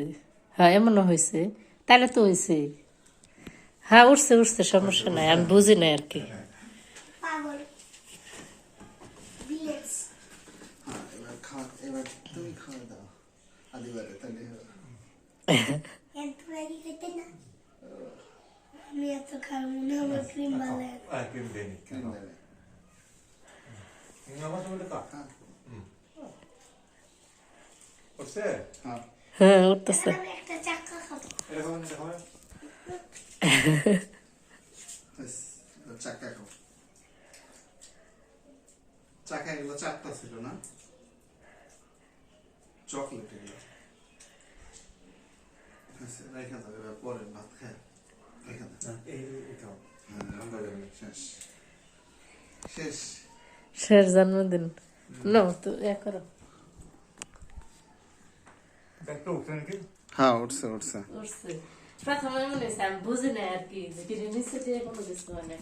উঠছে। হ্যাঁ এমনও হয়েছে, তাহলে তো হয়েছে। হ্যাঁ উঠছে উঠছে, সমস্যা নাই, আমি বুঝি না আর কি। পাগল বিলেজ হ্যাঁ এবার তুমি খাওয়া দাও আদিবারে তাহলে এত ম্যাগি খেতে না আমি এত খাবো না, আমার ক্রিম ভালো লাগে। ক্রিম দেয়নি কেন আমার সঙ্গে তো উঠছে হ্যাঁ উঠতেছে। আমি একটা চাক্কা খাবো। এরকম দেখো চাকা খাও। চাকা এগুলো চারটা ছিল না, চকলেট এগুলো রেখে দাও, এবার পরে ভাত খায় রেখে দাও। শেষ শেষ শেষ জন্মদিন। নো তো এ করো। একটা উঠছে নাকি হ্যাঁ উঠছে উঠছে উঠছে। প্রথমে মনে হয়েছে আমি বুঝি না আর কি, যে নিচে দিয়ে কোনো কিছু হয় না।